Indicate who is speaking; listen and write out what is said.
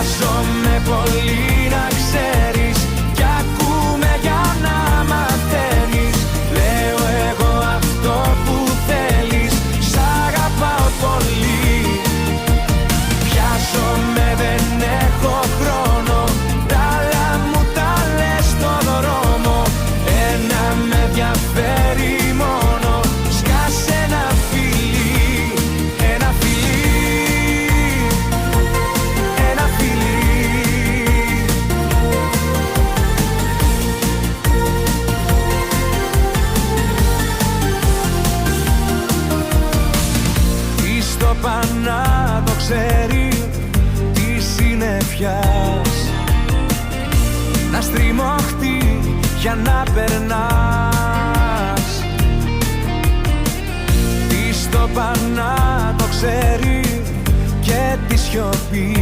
Speaker 1: Βιάζομαι πολύ να ξέρεις κι ακούμε για να μαθαίνεις. Λέω εγώ αυτό που θέλεις, σ' αγαπάω πολύ. Βιάζομαι, δεν έχω χρόνο, τα άλλα μου τα λες στο δρόμο. Ένα με ενδιαφέρει μόνο, σκάσε ένα φιλί, ένα φιλί, ένα φιλί. Τι στο πανά το ξέρει τη συννεφιάς, να στριμωχτεί για να περνάς. Τι στο πανά το ξέρει και τη σιωπή,